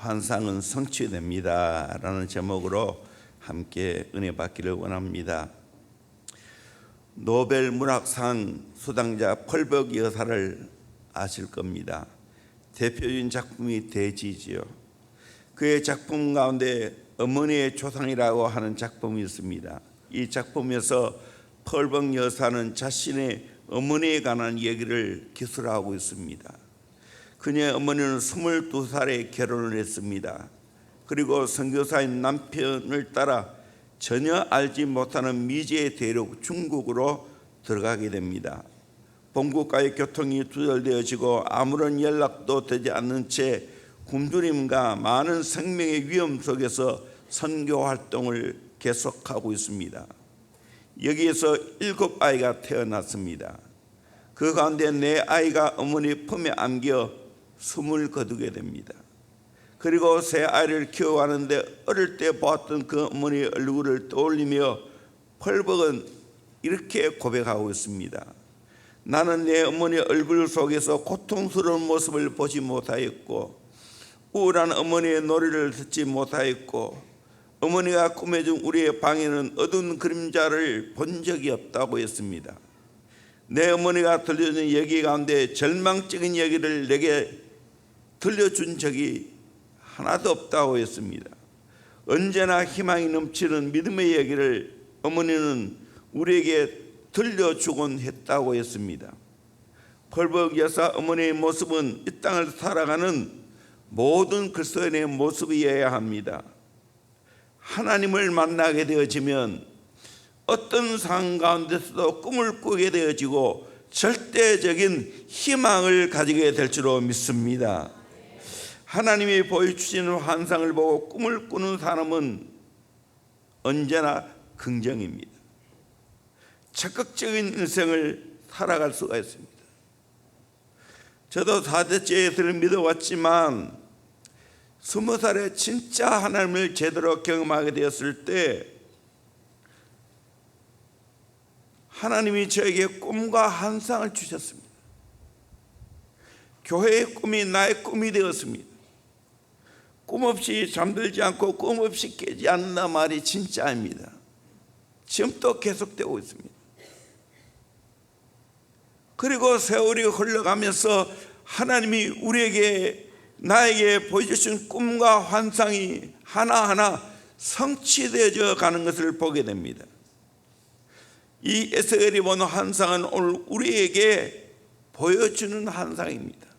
환상은 성취됩니다 라는 제목으로 함께 은혜 받기를 원합니다. 노벨 문학상 수상자 펄벅 여사를 아실 겁니다. 대표적인 작품이 대지지요. 그의 작품 가운데 어머니의 조상이라고 하는 작품이 있습니다. 이 작품에서 펄벅 여사는 자신의 어머니에 관한 얘기를 기술하고 있습니다. 그녀의 어머니는 22살에 결혼을 했습니다. 그리고 선교사인 남편을 따라 전혀 알지 못하는 미지의 대륙 중국으로 들어가게 됩니다. 본국과의 교통이 두절되어지고 아무런 연락도 되지 않는 채 굶주림과 많은 생명의 위험 속에서 선교 활동을 계속하고 있습니다. 여기에서 7아이가 태어났습니다. 그 가운데 4아이가 어머니 품에 안겨 숨을 거두게 됩니다. 그리고 3아이를 키워가는데 어릴 때 보았던 그 어머니의 얼굴을 떠올리며 펄벅은 이렇게 고백하고 있습니다. 나는 내 어머니의 얼굴 속에서 고통스러운 모습을 보지 못하였고 우울한 어머니의 노래를 듣지 못하였고 어머니가 꾸며준 우리의 방에는 어두운 그림자를 본 적이 없다고 했습니다. 내 어머니가 들려준 얘기 가운데 절망적인 얘기를 내게 들려준 적이 하나도 없다고 했습니다. 언제나 희망이 넘치는 믿음의 얘기를 어머니는 우리에게 들려주곤 했다고 했습니다. 펄벅 여사 어머니의 모습은 이 땅을 살아가는 모든 그리스도인의 모습이어야 합니다. 하나님을 만나게 되어지면 어떤 상황 가운데서도 꿈을 꾸게 되어지고 절대적인 희망을 가지게 될 줄로 믿습니다. 하나님이 보여주시는 환상을 보고 꿈을 꾸는 사람은 언제나 긍정입니다. 적극적인 인생을 살아갈 수가 있습니다. 저도 4대째 예수를 믿어왔지만 20살에 진짜 하나님을 제대로 경험하게 되었을 때 하나님이 저에게 꿈과 환상을 주셨습니다. 교회의 꿈이 나의 꿈이 되었습니다. 꿈 없이 잠들지 않고 꿈 없이 깨지 않는다 말이 진짜입니다. 지금도 계속되고 있습니다. 그리고 세월이 흘러가면서 하나님이 우리에게 나에게 보여주신 꿈과 환상이 하나하나 성취되어져 가는 것을 보게 됩니다. 이 에스겔이 본 환상은 오늘 우리에게 보여주는 환상입니다.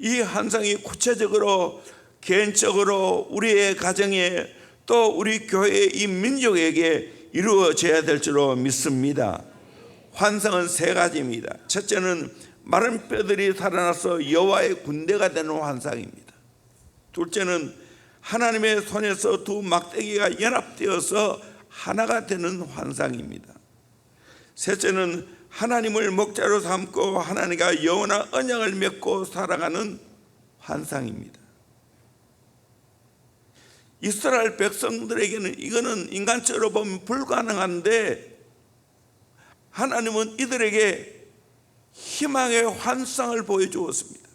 이 환상이 구체적으로 개인적으로 우리의 가정에 또 우리 교회 이 민족에게 이루어져야 될 줄로 믿습니다. 환상은 3가지입니다. 첫째는 마른 뼈들이 살아나서 여호와의 군대가 되는 환상입니다. 둘째는 하나님의 손에서 2 막대기가 연합되어서 하나가 되는 환상입니다. 셋째는 하나님을 목자로 삼고 하나님과 영원한 언약을 맺고 살아가는 환상입니다. 이스라엘 백성들에게는 이거는 인간적으로 보면 불가능한데 하나님은 이들에게 희망의 환상을 보여주었습니다.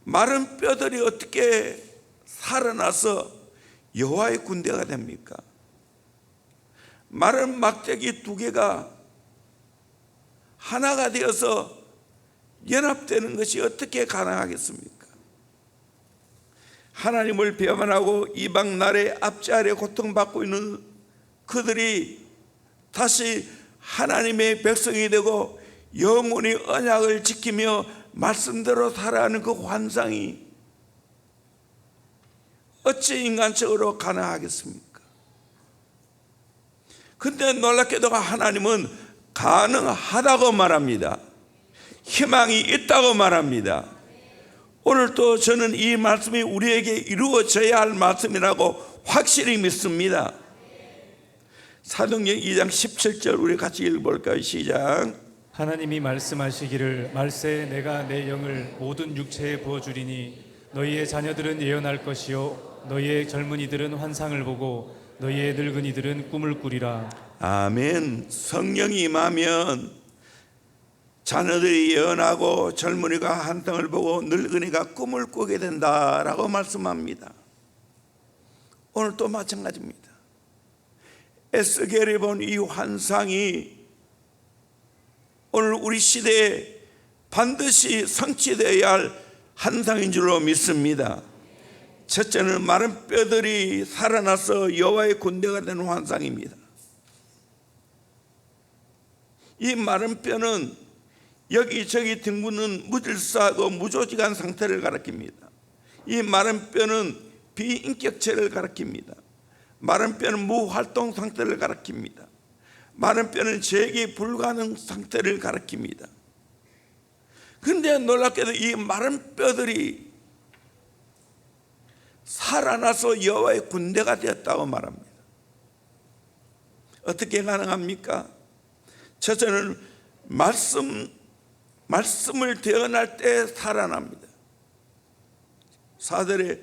마른 뼈들이 어떻게 살아나서 여호와의 군대가 됩니까? 마른 막대기 2개가 하나가 되어서 연합되는 것이 어떻게 가능하겠습니까? 하나님을 배반하고 이방 나라의 압제 아래 고통받고 있는 그들이 다시 하나님의 백성이 되고 영원히 언약을 지키며 말씀대로 살아가는 그 환상이 어찌 인간적으로 가능하겠습니까? 근데 놀랍게도 하나님은 가능하다고 말합니다. 희망이 있다고 말합니다. 오늘 또 저는 이 말씀이 우리에게 이루어져야 할 말씀이라고 확실히 믿습니다. 사도행전 2장 17절 우리 같이 읽어볼까요? 시작. 하나님이 말씀하시기를 말세 내가 내 영을 모든 육체에 부어주리니 너희의 자녀들은 예언할 것이요 너희의 젊은이들은 환상을 보고 너희의 늙은이들은 꿈을 꾸리라. 아멘. 성령이 임하면 자녀들이 예언하고 젊은이가 환상을 보고 늙은이가 꿈을 꾸게 된다라고 말씀합니다. 오늘 또 마찬가지입니다. 에스겔이 본 이 환상이 오늘 우리 시대에 반드시 성취되어야 할 환상인 줄로 믿습니다. 첫째는 마른 뼈들이 살아나서 여호와의 군대가 되는 환상입니다. 이 마른 뼈는 여기저기 뒹구는 무질서하고 무조직한 상태를 가리킵니다. 이 마른 뼈는 비인격체를 가리킵니다. 마른 뼈는 무활동 상태를 가리킵니다. 마른 뼈는 재기 불가능 상태를 가리킵니다. 그런데 놀랍게도 이 마른 뼈들이 살아나서 여호와의 군대가 되었다고 말합니다. 어떻게 가능합니까? 첫째는 말씀을 대언할 때 살아납니다. 4절에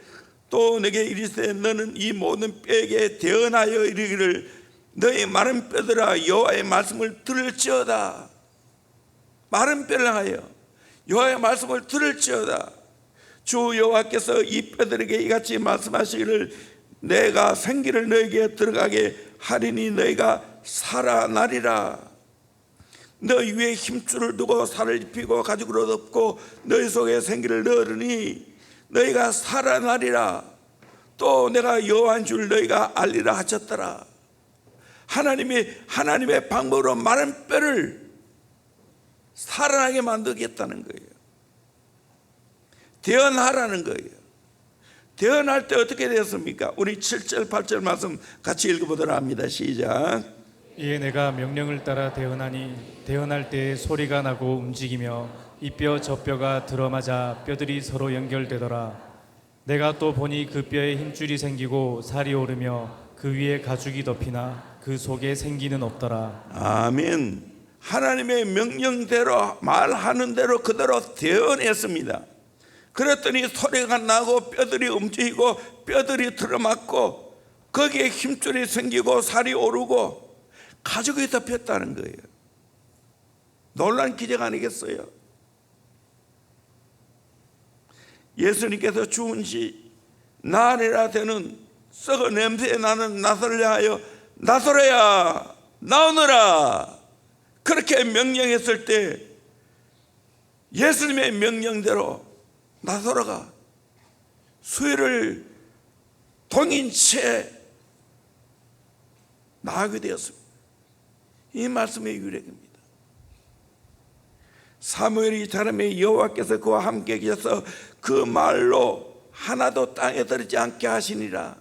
또 내게 이르시되 너는 이 모든 뼈에게 대언하여 이르기를 너희 마른 뼈들아 여호와의 말씀을 들을지어다. 마른 뼈를 하여 여호와의 말씀을 들을지어다. 주 여호와께서 이 뼈들에게 이같이 말씀하시기를 내가 생기를 너에게 들어가게 하리니 너희가 살아나리라. 너희 위에 힘줄을 두고 살을 입히고 가죽으로 덮고 너희 속에 생기를 넣으니 너희가 살아나리라. 또 내가 여호와인 줄 너희가 알리라 하셨더라. 하나님의 방법으로 마른 뼈를 살아나게 만들겠다는 거예요. 대언하라는 거예요. 대언할 때 어떻게 되었습니까? 우리 7절 8절 말씀 같이 읽어보도록 합니다. 시작. 이에 내가 명령을 따라 대언하니 대언할 때 소리가 나고 움직이며 이 뼈 저 뼈가 들어맞아 뼈들이 서로 연결되더라. 내가 또 보니 그 뼈에 힘줄이 생기고 살이 오르며 그 위에 가죽이 덮이나 그 속에 생기는 없더라. 아멘. 하나님의 명령대로 말하는 대로 그대로 대언했습니다. 그랬더니 소리가 나고 뼈들이 움직이고 뼈들이 들어맞고 거기에 힘줄이 생기고 살이 오르고 가죽이 덮였다는 거예요. 놀라운 기적 아니겠어요? 예수님께서 죽은 지 나흘이나 되는 썩어 냄새 나는 나사로를 하여 나사로야 나오너라 그렇게 명령했을 때 예수님의 명령대로 나사로가 수혈을 동인 채 나가게 되었습니다. 이 말씀의 유력입니다. 사무엘이 자라매 여호와께서 그와 함께 계셔서 그 말로 하나도 땅에 들지 않게 하시니라.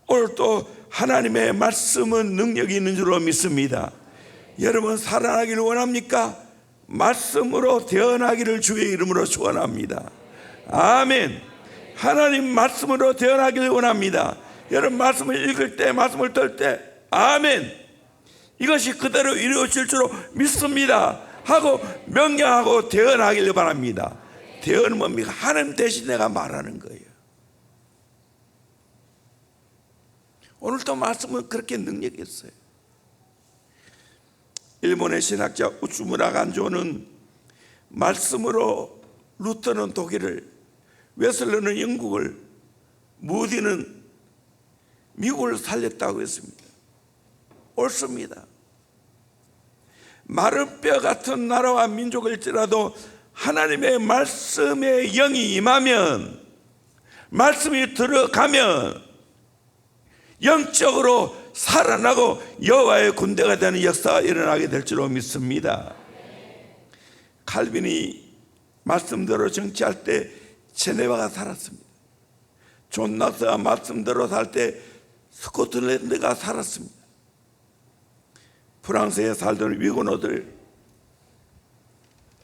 오늘 또 하나님의 말씀은 능력이 있는 줄로 믿습니다. 여러분 살아나기를 원합니까? 말씀으로 대언하기를 주의 이름으로 축원합니다. 아멘. 하나님 말씀으로 대언하기를 원합니다. 여러분 말씀을 읽을 때 말씀을 들을 때 아멘 이것이 그대로 이루어질 줄로 믿습니다 하고 명령하고 대언하기를 바랍니다. 대언은 뭡니까? 하나님 대신 내가 말하는 거예요. 오늘도 말씀은 그렇게 능력이 있어요. 일본의 신학자 우츠무라 간조는 말씀으로 루터는 독일을, 웨슬러는 영국을, 무디는 미국을 살렸다고 했습니다. 옳습니다. 마른 뼈 같은 나라와 민족일지라도 하나님의 말씀의 영이 임하면, 말씀이 들어가면 영적으로 살아나고 여호와의 군대가 되는 역사가 일어나게 될 줄로 믿습니다. 칼빈이 말씀대로 정치할 때 제네바가 살았습니다. 존 낙스가 말씀대로 살 때 스코틀랜드가 살았습니다. 프랑스에 살던 위고노들,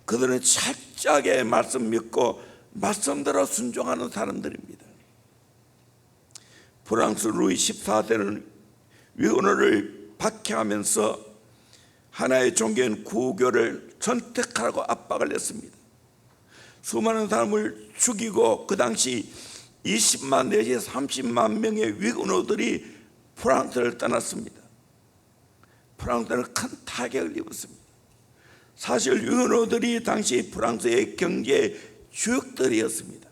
그들은 철저하게 말씀 믿고 말씀대로 순종하는 사람들입니다. 프랑스 루이 14세는 위고노를 박해하면서 하나의 종교인 구교를 선택하라고 압박을 했습니다. 수많은 사람을 죽이고 그 당시 20만 내지 30만 명의 위고노들이 프랑스를 떠났습니다. 프랑스는 큰 타격을 입었습니다. 사실 유노들이 당시 프랑스의 경제 주역들이었습니다.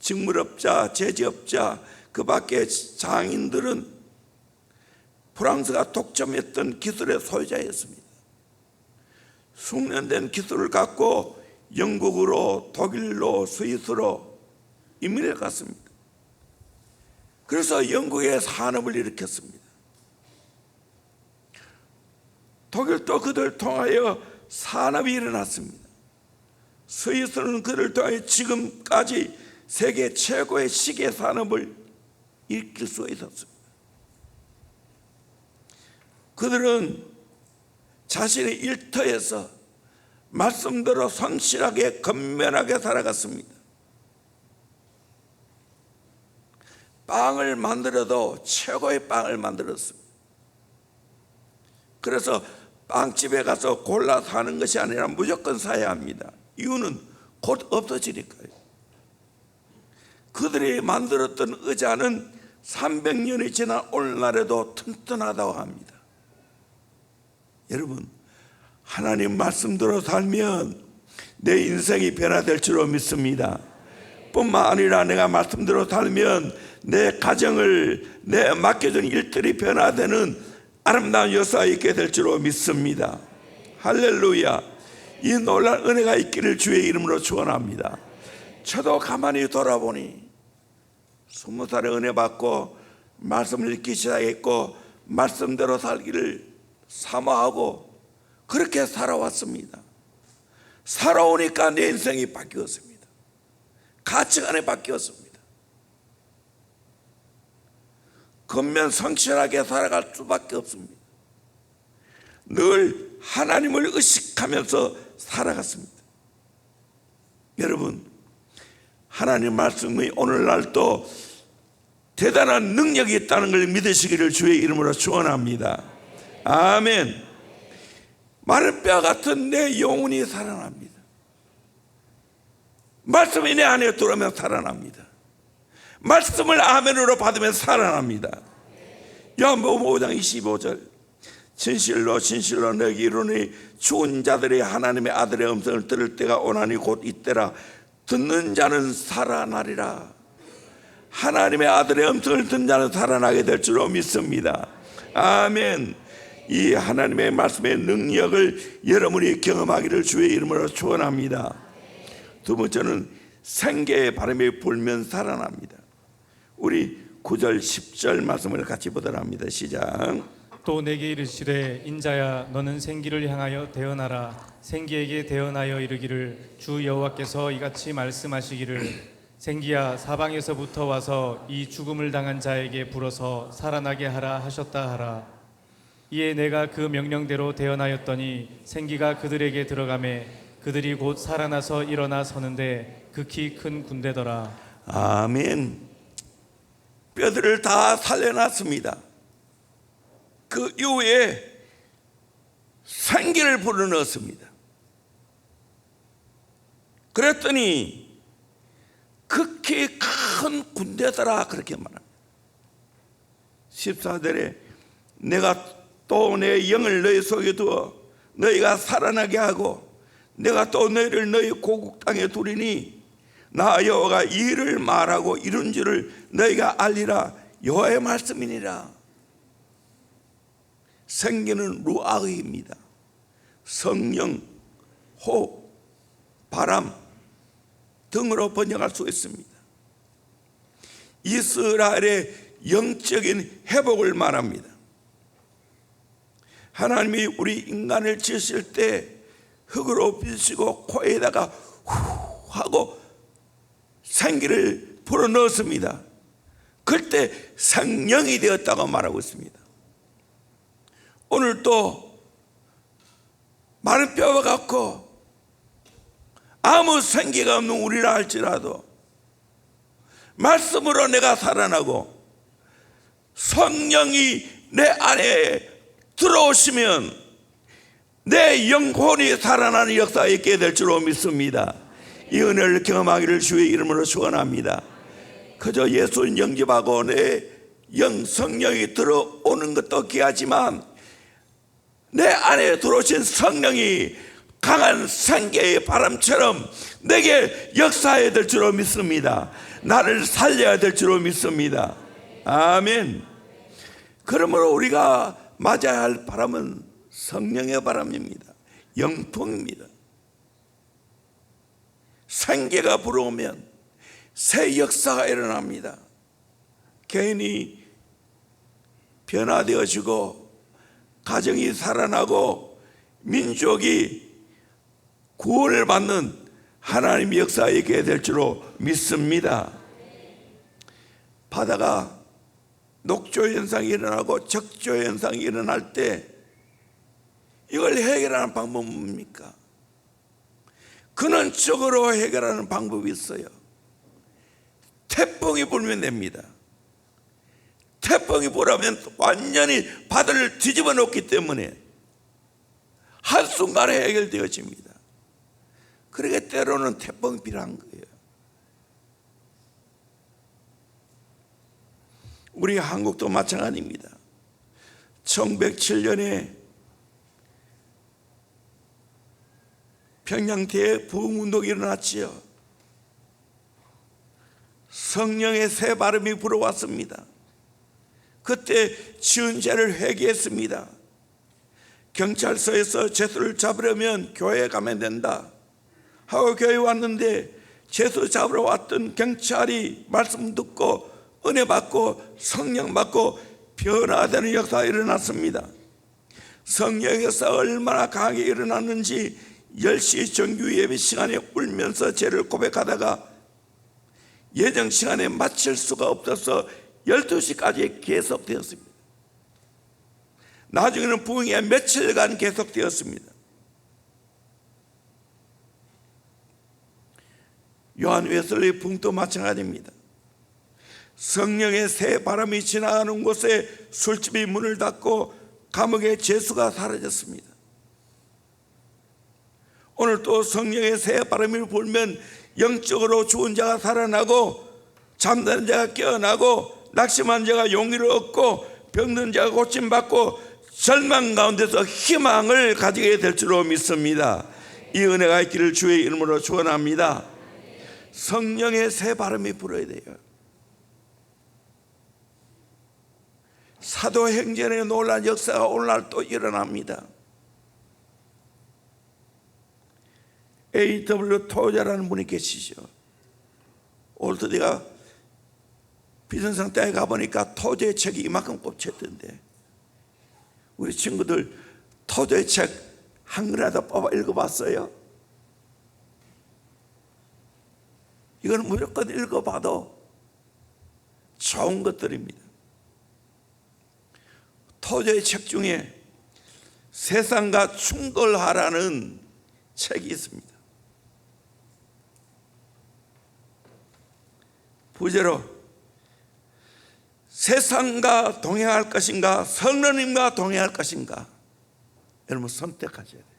직물업자, 제지업자, 그 밖에 장인들은 프랑스가 독점했던 기술의 소유자였습니다. 숙련된 기술을 갖고 영국으로, 독일로, 스위스로 이민을 갔습니다. 그래서 영국의 산업을 일으켰습니다. 독일도 그들 통하여 산업이 일어났습니다. 스위스는 그들 통하여 지금까지 세계 최고의 시계 산업을 일으킬 수 있었습니다. 그들은 자신의 일터에서 말씀대로 성실하게 건면하게 살아갔습니다. 빵을 만들어도 최고의 빵을 만들었습니다. 그래서 빵집에 가서 골라 사는 것이 아니라 무조건 사야 합니다. 이유는 곧 없어지니까요. 그들이 만들었던 의자는 300년이 지난 오늘날에도 튼튼하다고 합니다. 여러분, 하나님 말씀대로 살면 내 인생이 변화될 줄로 믿습니다. 뿐만 아니라 내가 말씀대로 살면 내 가정을, 내 맡겨준 일들이 변화되는 아름다운 역사가 있게 될 줄로 믿습니다. 할렐루야. 이 놀라운 은혜가 있기를 주의 이름으로 축원합니다. 저도 가만히 돌아보니 20살에 은혜 받고 말씀을 읽기 시작했고 말씀대로 살기를 사모하고 그렇게 살아왔습니다. 살아오니까 내 인생이 바뀌었습니다. 가치관이 바뀌었습니다. 겉면 성실하게 살아갈 수밖에 없습니다. 늘 하나님을 의식하면서 살아갔습니다. 여러분, 하나님 말씀이 오늘날도 대단한 능력이 있다는 걸 믿으시기를 주의 이름으로 축원합니다. 아멘. 마른 뼈 같은 내 영혼이 살아납니다. 말씀이 내 안에 들어오면 살아납니다. 말씀을 아멘으로 받으면 살아납니다. 요한복음 5장 25절 진실로 진실로 너희에게 이르노니 죽은 자들이 하나님의 아들의 음성을 들을 때가 오나니 곧 이때라. 듣는 자는 살아나리라. 하나님의 아들의 음성을 듣는 자는 살아나게 될 줄로 믿습니다. 아멘. 이 하나님의 말씀의 능력을 여러분이 경험하기를 주의 이름으로 축원합니다. 두 번째는 생계의 바람이 불면 살아납니다. 우리 9절 10절 말씀을 같이 보도록 합니다. 시작. 또 내게 이르시되 인자야 너는 생기를 향하여 대언하라. 생기에게 대언하여 이르기를 주 여호와께서 이같이 말씀하시기를 생기야 사방에서부터 와서 이 죽음을 당한 자에게 불어서 살아나게 하라 하셨다 하라. 이에 내가 그 명령대로 대언하였더니 생기가 그들에게 들어가매 그들이 곧 살아나서 일어나 서는데 극히 큰 군대더라. 아멘. 뼈들을 다 살려놨습니다. 그 이후에 생기를 불어넣었습니다. 그랬더니 극히 큰 군대더라 그렇게 말합니다. 14절에 내가 또 내 영을 너희 속에 두어 너희가 살아나게 하고 내가 또 너희를 너희 고국 땅에 두리니 나 여호와가 이 일을 말하고 이룬 줄을 너희가 알리라. 여호와의 말씀이니라. 생기는 루아흐입니다. 성령, 호흡, 바람 등으로 번역할 수 있습니다. 이스라엘의 영적인 회복을 말합니다. 하나님이 우리 인간을 지으실 때 흙으로 빚으시고 코에다가 후 하고 생기를 불어넣었습니다. 그때 생명이 되었다고 말하고 있습니다. 오늘 또 마른 뼈와 같고 아무 생기가 없는 우리라 할지라도 말씀으로 내가 살아나고 성령이 내 안에 들어오시면 내 영혼이 살아나는 역사가 있게 될 줄로 믿습니다. 이 은혜를 경험하기를 주의 이름으로 축원합니다. 그저 예수 영접하고 내 영 성령이 들어오는 것도 귀하지만 내 안에 들어오신 성령이 강한 생계의 바람처럼 내게 역사해야 될 줄로 믿습니다. 나를 살려야 될 줄로 믿습니다. 아멘. 그러므로 우리가 맞아야 할 바람은 성령의 바람입니다. 영통입니다. 생계가 불어오면 새 역사가 일어납니다. 개인이 변화되어지고 가정이 살아나고 민족이 구원을 받는 하나님의 역사가 있게 될 줄로 믿습니다. 바다가 녹조 현상이 일어나고 적조 현상이 일어날 때 이걸 해결하는 방법은 뭡니까? 근원적으로 해결하는 방법이 있어요. 태풍이 불면 됩니다. 태풍이 불면 완전히 바다를 뒤집어 놓기 때문에 한순간에 해결되어집니다. 그러게 때로는 태풍이 필요한 거예요. 우리 한국도 마찬가지입니다. 1907년에 평양 대부흥운동이 일어났지요. 성령의 새 바람이 불어왔습니다. 그때 지은 죄를 회개했습니다. 경찰서에서 죄수를 잡으려면 교회에 가면 된다 하고 교회에 왔는데 죄수 잡으러 왔던 경찰이 말씀 듣고 은혜 받고 성령 받고 변화되는 역사가 일어났습니다. 성령의 역사가 얼마나 강하게 일어났는지 10시 정규 예배 시간에 울면서 죄를 고백하다가 예정 시간에 마칠 수가 없어서 12시까지 계속되었습니다. 나중에는 부흥이 며칠간 계속되었습니다. 요한 웨슬리 부흥도 마찬가지입니다. 성령의 새 바람이 지나가는 곳에 술집이 문을 닫고 감옥의 죄수가 사라졌습니다. 오늘 또 성령의 새 바람이 불면 영적으로 죽은 자가 살아나고 잠든 자가 깨어나고 낙심한 자가 용기를 얻고 병든 자가 고침받고 절망 가운데서 희망을 가지게 될 줄로 믿습니다. 이 은혜가 있기를 주의 이름으로 축원합니다. 성령의 새 바람이 불어야 돼요. 사도행전의 놀라운 역사가 오늘날 또 일어납니다. A.W. 토저라는 분이 계시죠. 오늘 내가 비선상 때에 가보니까 토저의 책이 이만큼 꼽혔던데 우리 친구들 토저의 책 한 권이라도 뽑아 읽어봤어요? 이건 무조건 읽어봐도 좋은 것들입니다. 토저의 책 중에 세상과 충돌하라는 책이 있습니다. 부제로 세상과 동행할 것인가 성령님과 동행할 것인가 여러분 선택하셔야 돼요.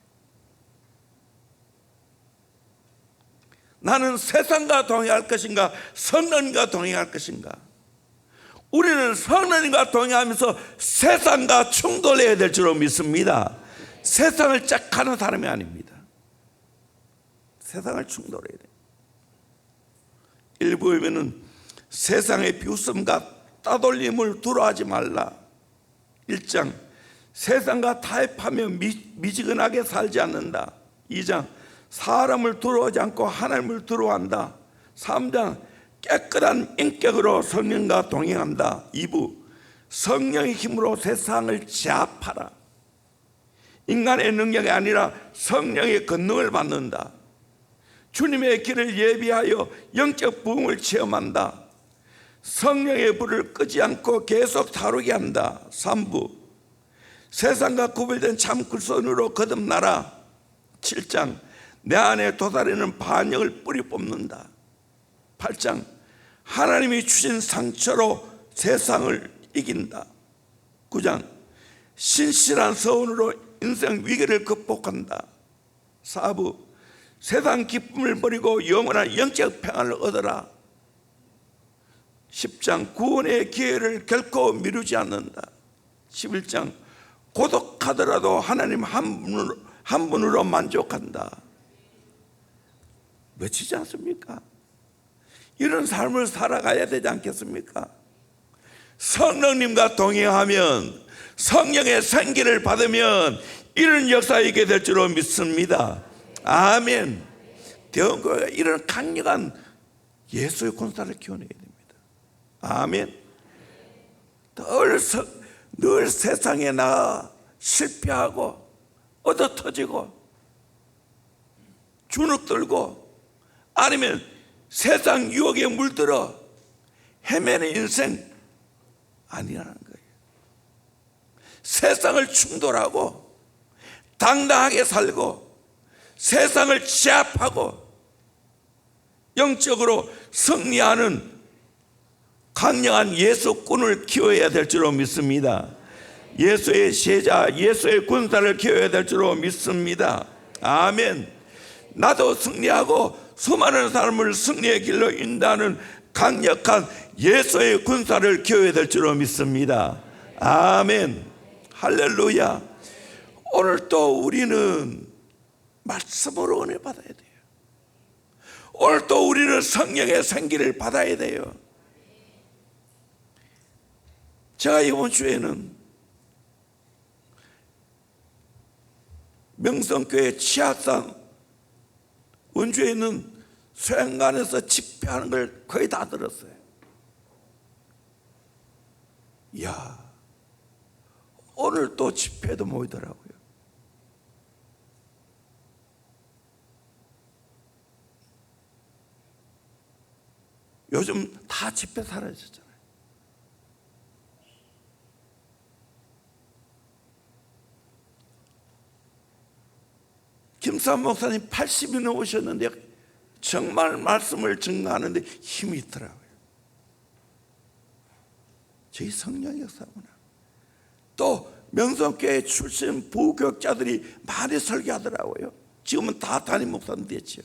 나는 세상과 동행할 것인가 성령님과 동행할 것인가. 우리는 성령님과 동행하면서 세상과 충돌해야 될 줄로 믿습니다. 세상을 짝하는 사람이 아닙니다. 세상을 충돌해야 돼요. 일부에 보면 세상의 비웃음과 따돌림을 두려워하지 말라. 1장 세상과 타협하며 미지근하게 살지 않는다. 2장 사람을 두려워하지 않고 하나님을 두려워한다. 3장 깨끗한 인격으로 성령과 동행한다. 2부 성령의 힘으로 세상을 제압하라. 인간의 능력이 아니라 성령의 권능을 받는다. 주님의 길을 예비하여 영적 부흥을 체험한다. 성령의 불을 끄지 않고 계속 다루게 한다. 3부 세상과 구별된 참 그리스도인으로 거듭나라. 7장 내 안에 도달하는 반역을 뿌리 뽑는다. 8장 하나님이 주신 상처로 세상을 이긴다. 9장 신실한 서원으로 인생 위기를 극복한다. 4부 세상 기쁨을 버리고 영원한 영적 평안을 얻어라. 10장 구원의 기회를 결코 미루지 않는다. 11장 고독하더라도 하나님 한 분으로 만족한다. 멋지지 않습니까? 이런 삶을 살아가야 되지 않겠습니까? 성령님과 동행하면, 성령의 생기를 받으면 이런 역사가 있게 될 줄로 믿습니다. 아멘. 대원교회가 이런 강력한 예수의 군사를 키워내야 됩니다. 아멘. 늘 세상에 나가 실패하고 얻어터지고 주눅들고 아니면 세상 유혹에 물들어 헤매는 인생 아니라는 거예요. 세상을 충돌하고 당당하게 살고 세상을 제압하고 영적으로 승리하는 강력한 예수꾼을 키워야 될 줄로 믿습니다. 예수의 제자, 예수의 군사를 키워야 될 줄로 믿습니다. 아멘. 나도 승리하고 수많은 사람을 승리의 길로 인도하는 강력한 예수의 군사를 키워야 될 줄로 믿습니다. 아멘. 할렐루야. 오늘 또 우리는 말씀으로 은혜 받아야 돼요. 오늘 또 우리는 성령의 생기를 받아야 돼요. 제가 이번 주에는 명성교회 치악산 원주에 있는 수행관에서 집회하는 걸 거의 다 들었어요. 이야, 오늘 또 집회도 모이더라고요. 요즘 다 집회 사라졌잖아요. 김삼 목사님 80이 넘으셨는데 정말 말씀을 증거하는데 힘이 있더라고요. 저희 성령 역사구나. 또 명성교회 출신 부교육자들이 많이 설교하더라고요. 지금은 다 담임 목사님 됐죠.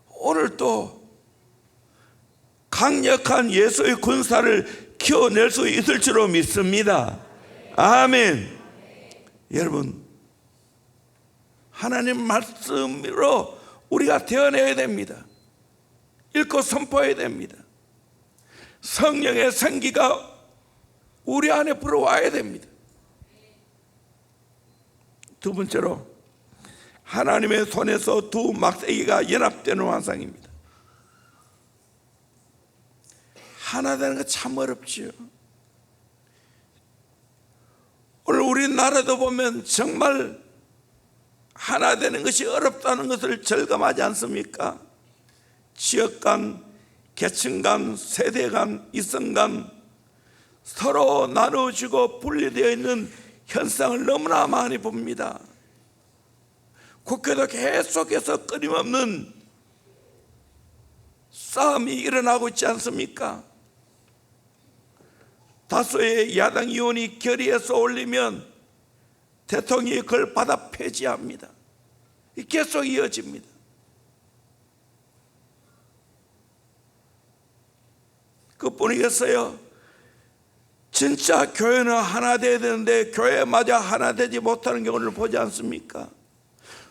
오늘 또 강력한 예수의 군사를 키워낼 수 있을 줄로 믿습니다. 아멘. 여러분, 하나님 말씀으로 우리가 되어내야 됩니다. 읽고 선포해야 됩니다. 성령의 생기가 우리 안에 불어와야 됩니다. 두 번째로, 하나님의 손에서 두 막대기가 연합되는 환상입니다. 하나 되는 거 참 어렵지요. 오늘 우리나라도 보면 정말 하나 되는 것이 어렵다는 것을 절감하지 않습니까? 지역 간, 계층 간, 세대 간, 이성 간 서로 나누어지고 분리되어 있는 현상을 너무나 많이 봅니다. 국회도 계속해서 끊임없는 싸움이 일어나고 있지 않습니까? 다수의 야당 의원이 결의해서 올리면 대통령이 그걸 받아 폐지합니다. 계속 이어집니다. 그뿐이겠어요? 진짜 교회는 하나 되어야 되는데 교회마저 하나 되지 못하는 경우를 보지 않습니까?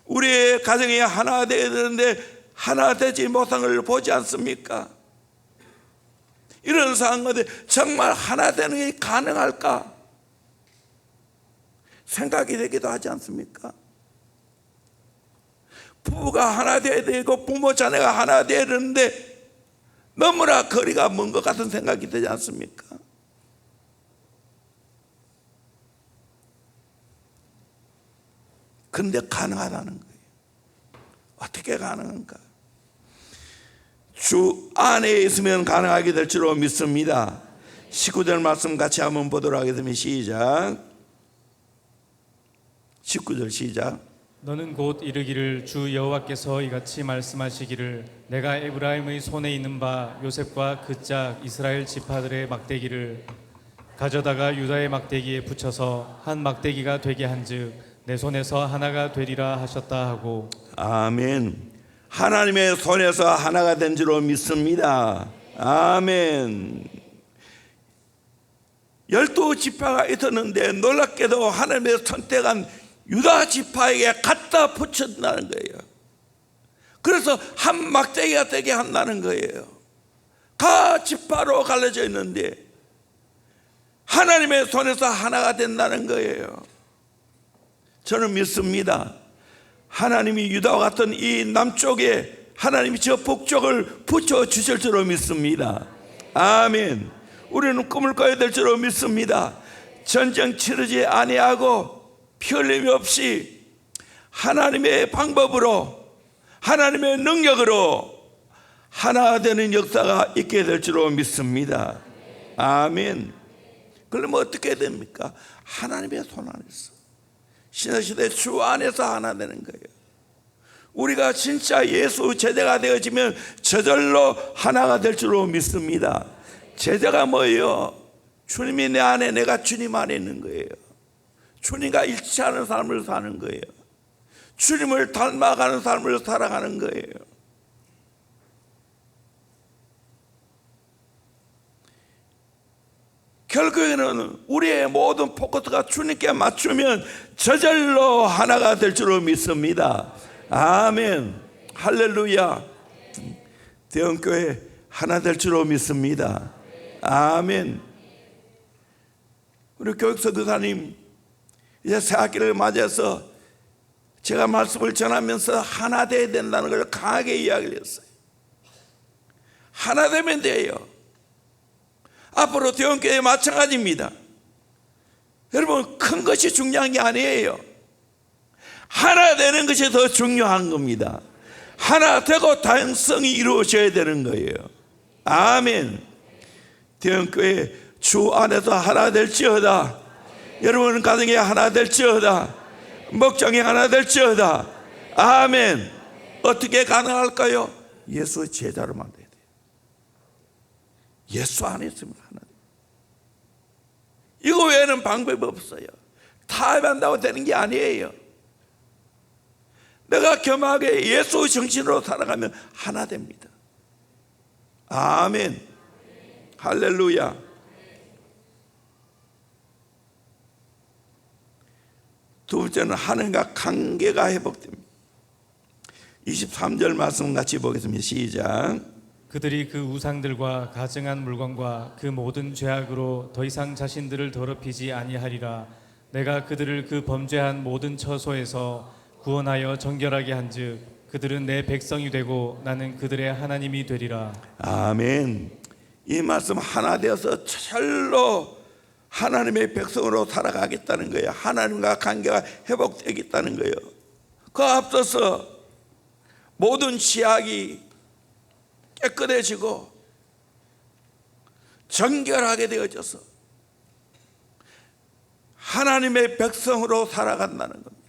우리의 가정이 하나 되어야 되는데 하나 되지 못한 걸 보지 않습니까? 이런 상황 가운데 정말 하나 되는 게 가능할까? 생각이 되기도 하지 않습니까? 부부가 하나 되어야 되고 부모 자녀가 하나 되어야 되는데 너무나 거리가 먼 것 같은 생각이 되지 않습니까? 그런데 가능하다는 거예요. 어떻게 가능한가? 주 안에 있으면 가능하게 될 줄로 믿습니다. 19절 말씀 같이 한번 보도록 하겠습니다. 시작. 19절 시작. 너는 곧 이르기를 주 여호와께서 이같이 말씀하시기를 내가 에브라임의 손에 있는 바 요셉과 그 짝 이스라엘 지파들의 막대기를 가져다가 유다의 막대기에 붙여서 한 막대기가 되게 한즉 내 손에서 하나가 되리라 하셨다 하고. 아멘. 하나님의 손에서 하나가 된 줄로 믿습니다. 아멘. 12지파가 있었는데 놀랍게도 하나님의 선택한 유다 지파에게 갖다 붙였다는 거예요. 그래서 한 막대기가 되게 한다는 거예요. 각 지파로 갈라져 있는데 하나님의 손에서 하나가 된다는 거예요. 저는 믿습니다. 하나님이 유다와 같은 이 남쪽에 하나님이 저 북쪽을 붙여주실 줄로 믿습니다. 아멘. 우리는 꿈을 꿔야 될 줄로 믿습니다. 전쟁 치르지 아니하고 피 흘림 없이 하나님의 방법으로, 하나님의 능력으로 하나 되는 역사가 있게 될 줄로 믿습니다. 아멘. 그러면 어떻게 됩니까? 하나님의 손 안에서, 신화시대 주 안에서 하나 되는 거예요. 우리가 진짜 예수 제자가 되어지면 저절로 하나가 될 줄로 믿습니다. 제자가 뭐예요? 주님이 내 안에, 내가 주님 안에 있는 거예요. 주님과 일치하는 삶을 사는 거예요. 주님을 닮아가는 삶을 살아가는 거예요. 결국에는 우리의 모든 포커스가 주님께 맞추면 저절로 하나가 될 줄로 믿습니다. 아멘. 할렐루야. 대형교회 하나 될 줄로 믿습니다. 아멘. 우리 교육서 교사님 이제 새학기를 맞아서 제가 말씀을 전하면서 하나 돼야 된다는 걸 강하게 이야기를 했어요. 하나 되면 돼요. 앞으로 대형교회 마찬가지입니다. 여러분, 큰 것이 중요한 게 아니에요. 하나 되는 것이 더 중요한 겁니다. 하나 되고 다양성이 이루어져야 되는 거예요. 아멘. 대형교회 주 안에서 하나 될지어다. 여러분 가정에 하나 될지어다. 목장에 하나 될지어다. 아멘. 어떻게 가능할까요? 예수 제자로 만들어야 돼요. 예수 안에 있으면 하나 돼요. 이거 외에는 방법이 없어요. 타협한다고 되는 게 아니에요. 내가 겸하게 예수 정신으로 살아가면 하나 됩니다. 아멘. 할렐루야. 두 번째는 하나님과 관계가 회복됩니다. 23절 말씀 같이 보겠습니다. 시작. 그들이 그 우상들과 가증한 물건과 그 모든 죄악으로 더 이상 자신들을 더럽히지 아니하리라. 내가 그들을 그 범죄한 모든 처소에서 구원하여 정결하게 한즉 그들은 내 백성이 되고 나는 그들의 하나님이 되리라. 아멘. 이 말씀 하나 되어서 저절로 하나님의 백성으로 살아가겠다는 거예요. 하나님과 관계가 회복되겠다는 거예요. 그 앞서서 모든 죄악이 깨끗해지고 정결하게 되어져서 하나님의 백성으로 살아간다는 겁니다.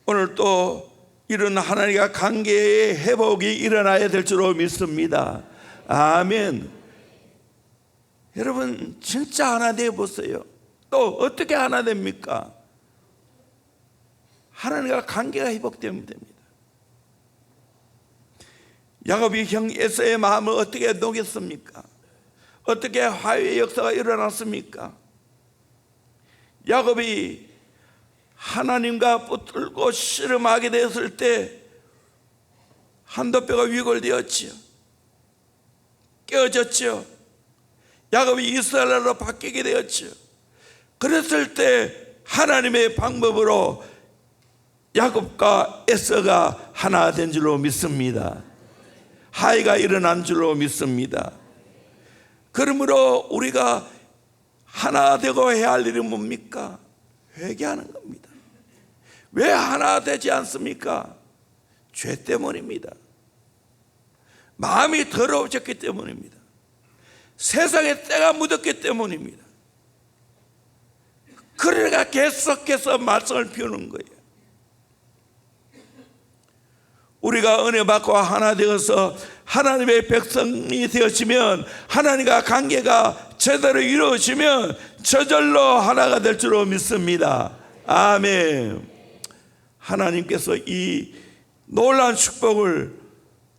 오늘 또 이런 하나님과 관계의 회복이 일어나야 될 줄로 믿습니다. 아멘. 여러분 진짜 하나 되어 보세요. 또 어떻게 하나 됩니까? 하나님과 관계가 회복되면 됩니다. 야곱이 형 에서의 마음을 어떻게 녹였습니까? 어떻게 화해의 역사가 일어났습니까? 야곱이 하나님과 붙들고 씨름하게 되었을 때 한도뼈가 위골되었지요. 깨어졌지요. 야곱이 이스라엘로 바뀌게 되었지요. 그랬을 때 하나님의 방법으로 야곱과 에서가 하나 된 줄로 믿습니다. 화해가 일어난 줄로 믿습니다. 그러므로 우리가 하나 되고 해야 할 일은 뭡니까? 회개하는 겁니다. 왜 하나 되지 않습니까? 죄 때문입니다. 마음이 더러워졌기 때문입니다. 세상에 때가 묻었기 때문입니다. 그러니까 계속해서 말씀을 피우는 거예요. 우리가 은혜 받고 하나 되어서 하나님의 백성이 되어지면, 하나님과 관계가 제대로 이루어지면 저절로 하나가 될 줄로 믿습니다. 아멘. 하나님께서 이 놀라운 축복을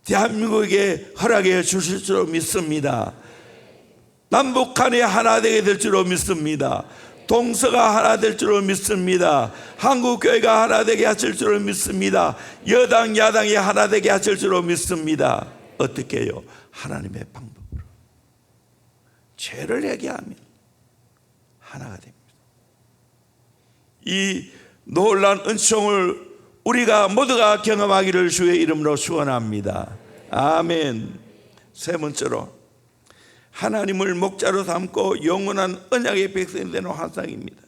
대한민국에 허락해 주실 줄로 믿습니다. 남북한이 하나 되게 될 줄로 믿습니다. 동서가 하나 될 줄로 믿습니다. 한국교회가 하나 되게 하실 줄로 믿습니다. 여당 야당이 하나 되게 하실 줄로 믿습니다. 어떻게 해요? 하나님의 방법으로 죄를 회개하면 하나가 됩니다. 이 놀라운 은총을 우리가 모두가 경험하기를 주의 이름으로 축원합니다. 아멘. 세 번째로 하나님을 목자로 삼고 영원한 언약의 백성이 되는 환상입니다.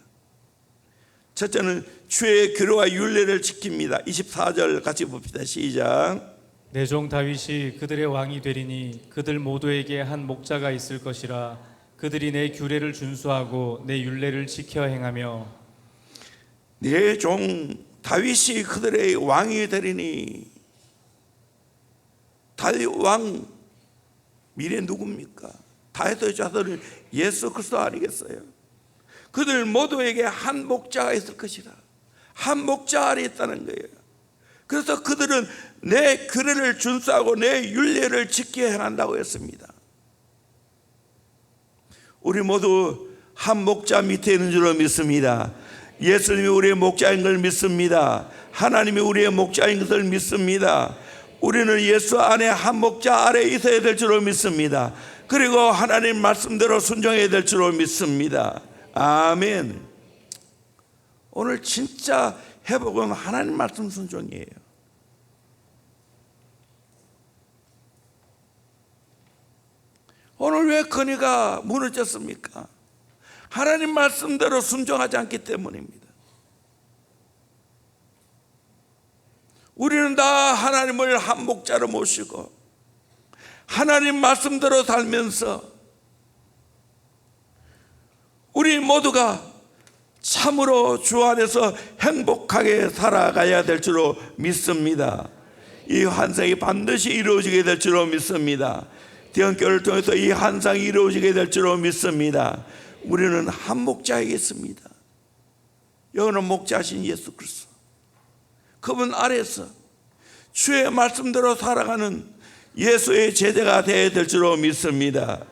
첫째는 주의 규례와 율례를 지킵니다. 24절 같이 봅시다. 시작. 내 종 다윗이 그들의 왕이 되리니 그들 모두에게 한 목자가 있을 것이라. 그들이 내 규례를 준수하고 내 율례를 지켜 행하며 내 종 다윗이 그들의 왕이 되리니. 다윗 왕 미래 누굽니까? 다윗의 자손은 예수 그리스도 아니겠어요? 그들 모두에게 한 목자가 있을 것이라. 한 목자 아래 있다는 거예요. 그래서 그들은 내 규례를 준수하고 내 율례를 지켜 행한다고 했습니다. 우리 모두 한 목자 밑에 있는 줄로 믿습니다. 예수님이 우리의 목자인 걸 믿습니다. 하나님이 우리의 목자인 것을 믿습니다. 우리는 예수 안에 한 목자 아래 있어야 될 줄로 믿습니다. 그리고 하나님 말씀대로 순종해야 될 줄로 믿습니다. 아멘. 오늘 진짜 회복은 하나님 말씀 순종이에요. 오늘 왜 건의가 무너졌습니까? 하나님 말씀대로 순종하지 않기 때문입니다. 우리는 다 하나님을 한 목자로 모시고 하나님 말씀대로 살면서 우리 모두가 참으로 주 안에서 행복하게 살아가야 될 줄로 믿습니다. 이 환상이 반드시 이루어지게 될 줄로 믿습니다. 대언교를 통해서 이 환상이 이루어지게 될 줄로 믿습니다. 우리는 한 목자에게 있습니다. 여기는 목자신 예수 그리스도, 그분 아래서 주의 말씀대로 살아가는 예수의 제자가 되어야 될 줄로 믿습니다.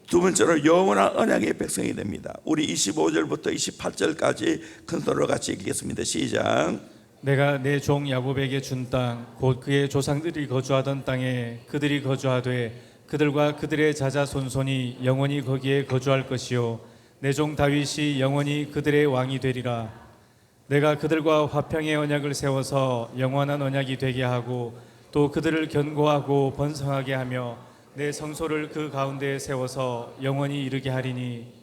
두 번째로 영원한 언약의 백성이 됩니다. 우리 25절부터 28절까지 큰 소리로 같이 읽겠습니다. 시작. 내가 내 종 야곱에게 준 땅 곧 그의 조상들이 거주하던 땅에 그들이 거주하되 그들과 그들의 자자손손이 영원히 거기에 거주할 것이요 내 종 다윗이 영원히 그들의 왕이 되리라. 내가 그들과 화평의 언약을 세워서 영원한 언약이 되게 하고 또 그들을 견고하고 번성하게 하며 내 성소를 그 가운데에 세워서 영원히 이르게 하리니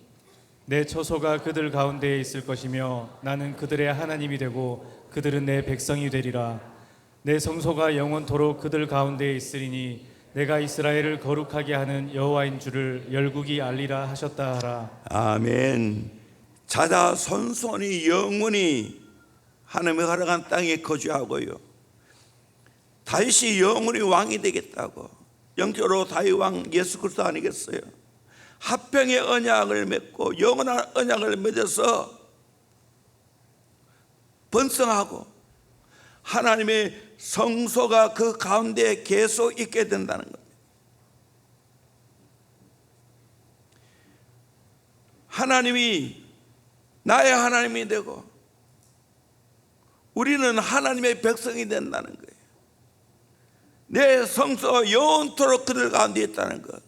내 처소가 그들 가운데에 있을 것이며 나는 그들의 하나님이 되고 그들은 내 백성이 되리라. 내 성소가 영원토록 그들 가운데에 있으리니 내가 이스라엘을 거룩하게 하는 여호와인 줄을 열국이 알리라 하셨다 하라. 아멘. 자자손손이 영원히 하나님의 허락한 땅에 거주하고요, 다윗이 영원히 왕이 되겠다고, 영적으로 다윗 왕 예수 그리스도 아니겠어요? 화평의 언약을 맺고 영원한 언약을 맺어서 번성하고 하나님의 성소가 그 가운데 계속 있게 된다는 겁니다. 하나님이 나의 하나님이 되고 우리는 하나님의 백성이 된다는 거예요. 내 성소가 영원토록 그들 가운데 있다는 것.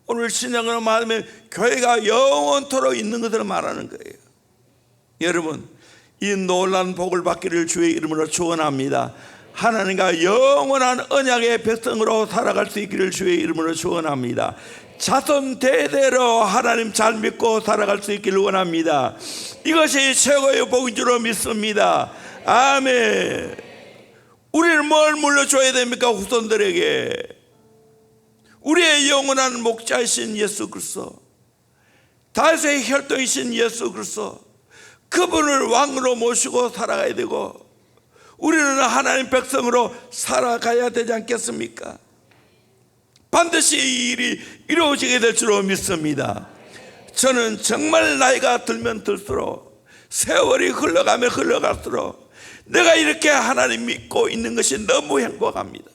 오늘 신약으로 말하면 교회가 영원토록 있는 것을 말하는 거예요. 여러분, 이 놀라운 복을 받기를 주의 이름으로 축원합니다. 하나님과 영원한 언약의 백성으로 살아갈 수 있기를 주의 이름으로 축원합니다. 자손 대대로 하나님 잘 믿고 살아갈 수 있기를 원합니다. 이것이 최고의 복인 줄로 믿습니다. 아멘. 우리는 뭘 물려줘야 됩니까? 후손들에게 우리의 영원한 목자이신 예수 그리스도, 다윗의 혈통이신 예수 그리스도, 그분을 왕으로 모시고 살아가야 되고 우리는 하나님 백성으로 살아가야 되지 않겠습니까? 반드시 이 일이 이루어지게 될 줄로 믿습니다. 저는 정말 나이가 들면 들수록, 세월이 흘러가면 흘러갈수록 내가 이렇게 하나님 믿고 있는 것이 너무 행복합니다.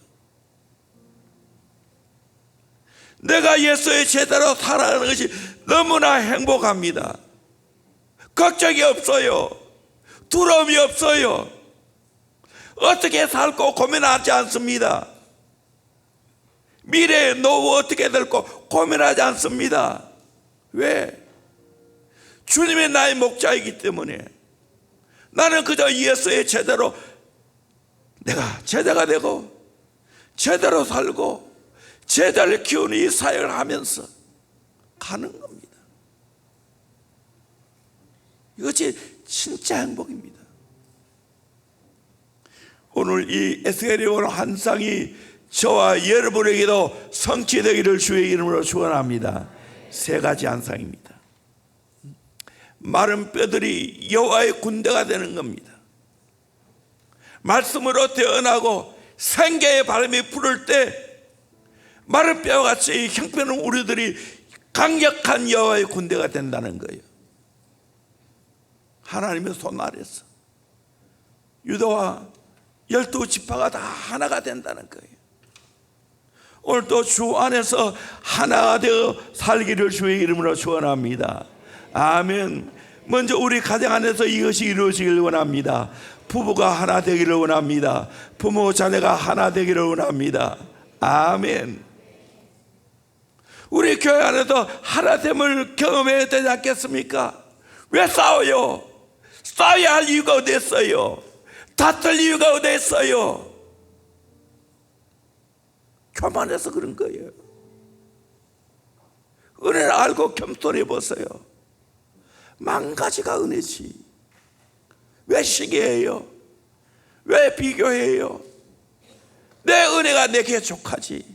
내가 예수의 제자로 살아가는 것이 너무나 행복합니다. 걱정이 없어요. 두려움이 없어요. 어떻게 살고 고민하지 않습니다. 미래의 노후 어떻게 될고 고민하지 않습니다. 왜? 주님이 나의 목자이기 때문에. 나는 그저 예수의 제자로 내가 제자가 되고 제자로 살고 제자를 키우는 이 사역을 하면서 가는 겁니다. 이것이 진짜 행복입니다. 오늘 이 에스겔이 온 환상이 저와 여러분에게도 성취되기를 주의 이름으로 축원합니다. 세 가지 환상입니다. 마른 뼈들이 여호와의 군대가 되는 겁니다. 말씀으로 태어나고 생계의 바람이 불을 때 마른 뼈같이 형편없는 우리들이 강력한 여호와의 군대가 된다는 거예요. 하나님의 손 아래서 유다와 12지파가 다 하나가 된다는 거예요. 오늘도 주 안에서 하나가 되어 살기를 주의 이름으로 축원합니다. 아멘. 먼저 우리 가정 안에서 이것이 이루어지기를 원합니다. 부부가 하나 되기를 원합니다. 부모 자녀가 하나 되기를 원합니다. 아멘. 우리 교회 안에서 하나됨을 경험해야 되지 않겠습니까? 왜 싸워요? 싸워야 할 이유가 어디 있어요? 다툴 이유가 어디 있어요? 교만해서 그런 거예요. 은혜를 알고 겸손해 보세요. 망가지가 은혜지. 왜 시기해요? 왜 비교해요? 내 은혜가 내게 족하지.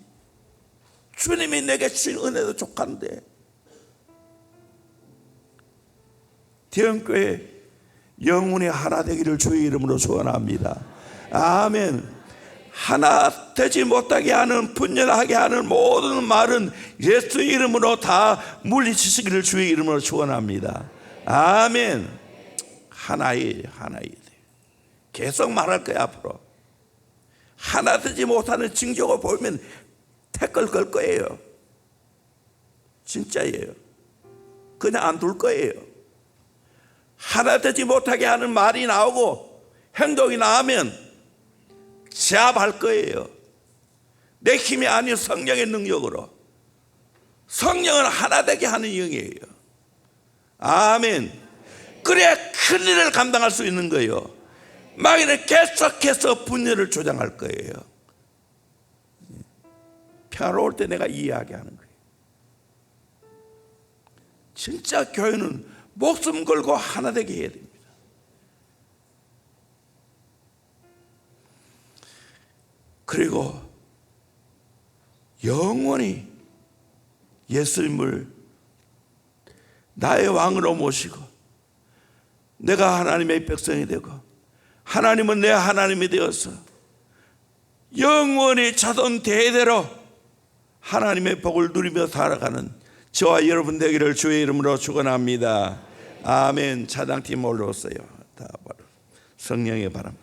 주님이 내게 주신 은혜도 족한데. 대형교회 영혼이 하나 되기를 주의 이름으로 축원합니다. 아멘. 하나 되지 못하게 하는, 분열하게 하는 모든 말은 예수 이름으로 다 물리치시기를 주의 이름으로 축원합니다. 아멘. 하나에 계속 말할 거야. 앞으로 하나 되지 못하는 징조가 보이면 태클 걸 거예요. 진짜예요. 그냥 안 둘 거예요. 하나 되지 못하게 하는 말이 나오고 행동이 나오면 제압할 거예요. 내 힘이 아닌 성령의 능력으로. 성령은 하나 되게 하는 영이에요. 아멘. 그래야 큰 일을 감당할 수 있는 거예요. 마귀는 계속해서 분열을 조장할 거예요. 평화로울 때 내가 이해하게 하는 거예요. 진짜 교회는 목숨 걸고 하나 되게 해야 됩니다. 그리고 영원히 예수님을 나의 왕으로 모시고 내가 하나님의 백성이 되고 하나님은 내 하나님이 되어서 영원히 자손 대대로 하나님의 복을 누리며 살아가는 저와 여러분 되기를 주의 이름으로 축원합니다. 아멘. 찬양팀 올라오세요. 다 바로 성령의 바람.